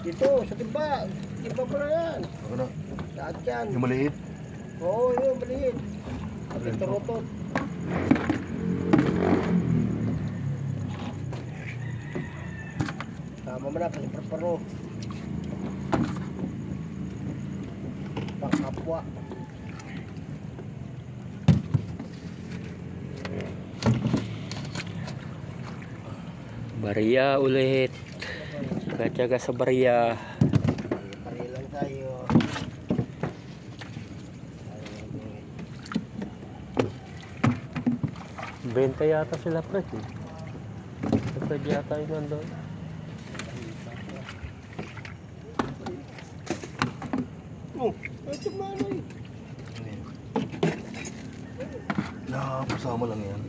Dito, sa timba. Timba pala yan. Ako na. Lahat yan. Yung maliit. Oo, yun, maliit. Ito rotot. Tama mo na, pang-preparo. Pang-kapwa. Barya ulit. Tsaga sa barya. Pare lang tayo. Benta yata sila Fred eh. Fred yata yung nandun. Oh, ito manoy. Nakakasama lang yan.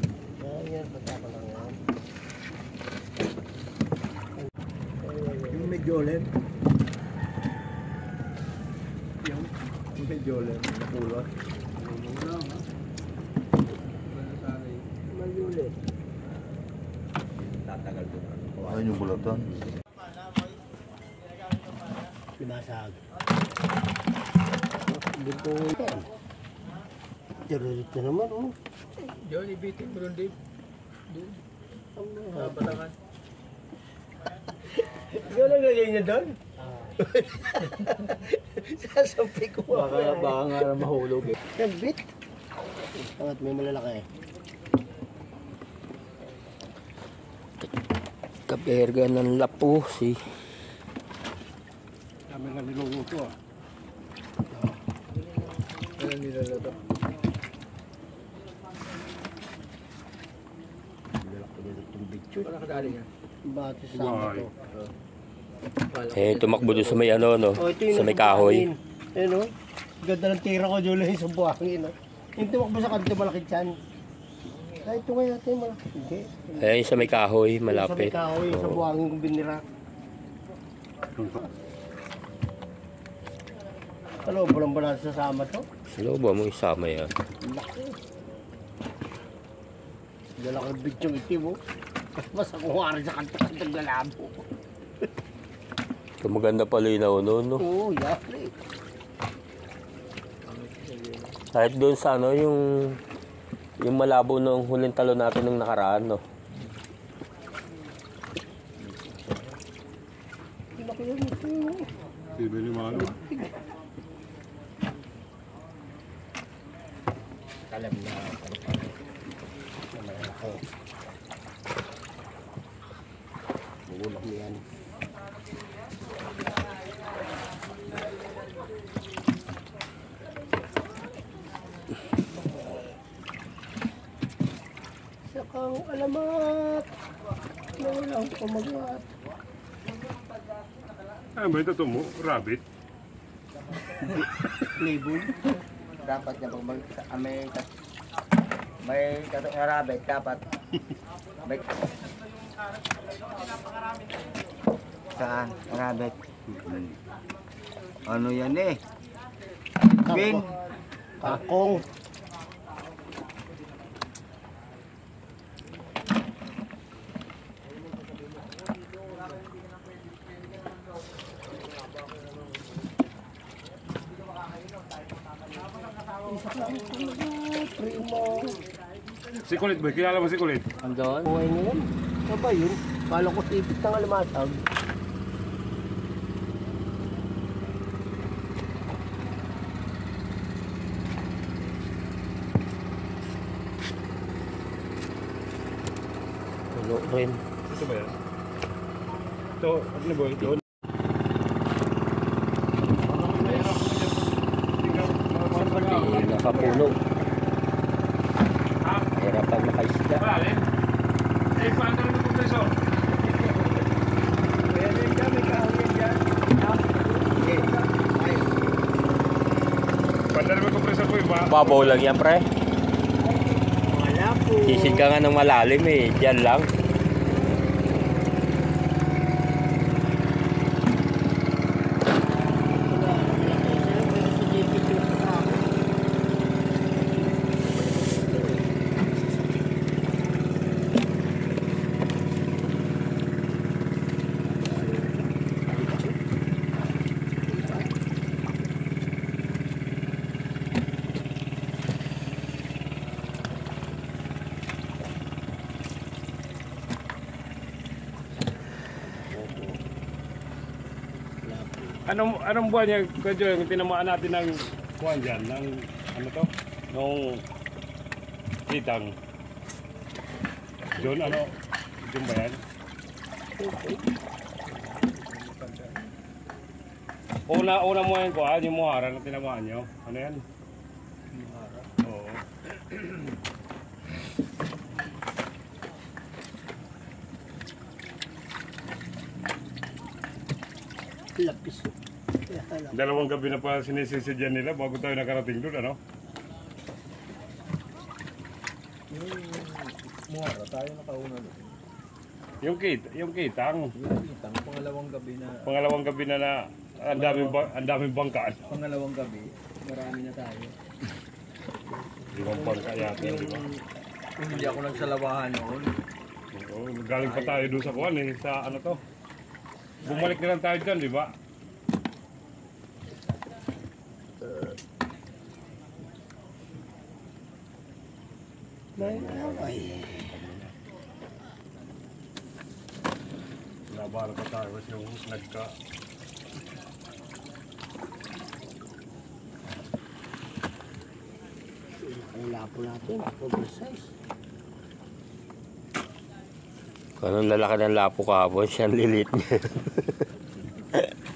Ayan, patama lang yan. Yung medyo ulit. Yung medyo ulit. Napulot. Malulit. Tatagal ko na. Ayun yung bulatan. Pinasag. Dito yan. Tirulit na naman, oh. Diyan, ibitin mo rin, Dave. Doon. Sa Batangan. Ikaw lang lagay niya doon? Sasampi ko. Baka nga mahulog eh. Yan, bit. Angat, may malalaki. Kaberga ng lapo si. Kami nga niluluto, ah. Ayan nilalato. Wala ka dali nga. Bati sa ito. Eh tumakbo doon sa may ano no. Oh, ito yung Sa may kahoy. Ayun, oh. Ganda ng tira ko, Julie, sa buhangin, oh. Yung tumakbo sa kanto, malaki dyan. Ay, ito nga yata yung malaki. Hindi. Eh sa may kahoy, Sa may malapit. kahoy, sa Oo. buhangin kong binira. Ano, bulang-bulang sasama to? Sino ba mo isama yan? Laki. Lalaki bidyong itim, oh. Mas ako nga sa kanto-kantong galabo. Maganda pala yung no, no? Oo, yari. Kahit doon sa ano, yung malabo nung huling talo natin nung nakaraan, no? Laki yun, ito, oh. Sibe ni Mano. Alam na, malaki. Magulak mo yan. Sakang alamat. Nawala akong pamagat. Ah, ba ito mo? Rabbit? Label. Dapat na pag may katong rabbit dapat may saan rabbit ano yan eh bin Kakong. Primo. Si Kulit ba? Kilala mo si Kulit? Andun? Buhay ngayon. Ano ba yun? Kala ko tipit ng alamatag. Tulo rin. Ito ba yan? Ito, ano ba? Ito? Hindi nakapuno. Hirapan makaisda. Alin? Eh, paano naman ito preso? Paano naman ito preso po iba? Babaw lang yan pre. Wala po. Sisid ka nga ng malalim eh. Diyan lang. Anong buwan niya, Kwadyo, yung tinamaan natin ng kuwan dyan, ng ano to? Nung kitang. June, ano? June ba yan? Una mo yan kuwan, yung muhara na tinamaan nyo. Ano yan? Muhara? Oo. Lapis. Dalawang gabi na pa sinisisidyan nila bago tayo nakarating doon, ano? Muhara, tayo nakauna doon. Yung kitang. Yung kitang, Pangalawang gabi na ang daming bangkaan. pangalawang gabi, marami na tayo. Limang bangka yata, di ba? Hindi ako nagsalawahan noon. Oo, galing pa tayo doon sa kuwan eh, sa ano to. Bumalik na lang tayo dyan, di ba? Labanan pa tayo kasi yung nagka... Ang lapo natin, oversize. Kung anong lalaki ng lapo kahapon, siya ang lilit niya.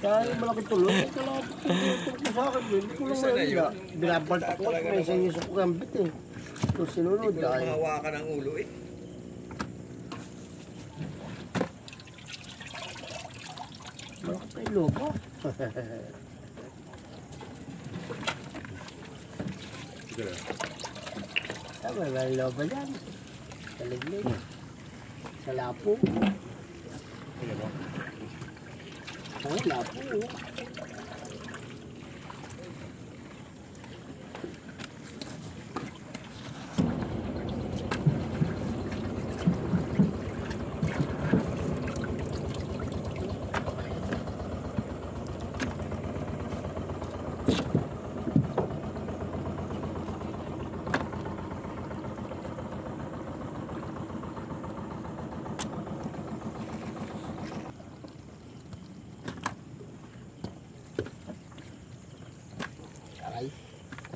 Kaya yung malaki tulog, ito lang ito sa akin. Hindi ko lang nila. Binabaltak ko, may isang yuso ko gambit eh. Ito sinunod dahil. Hawakan ang ulo eh. Malaki pa yung lobo. Tama, may lobo dyan. Sa liglig. Sa lapo. Ay, lapo.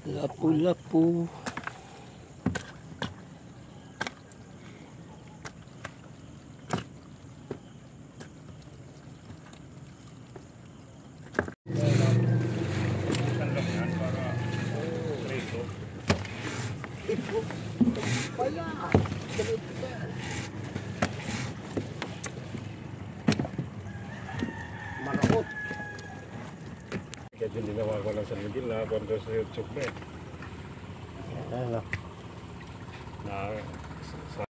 Lapu-lapu. Marakot. Kaya hindi naman ko lang sa Miguel na kwento sa YouTube na eh. Ano? Na sa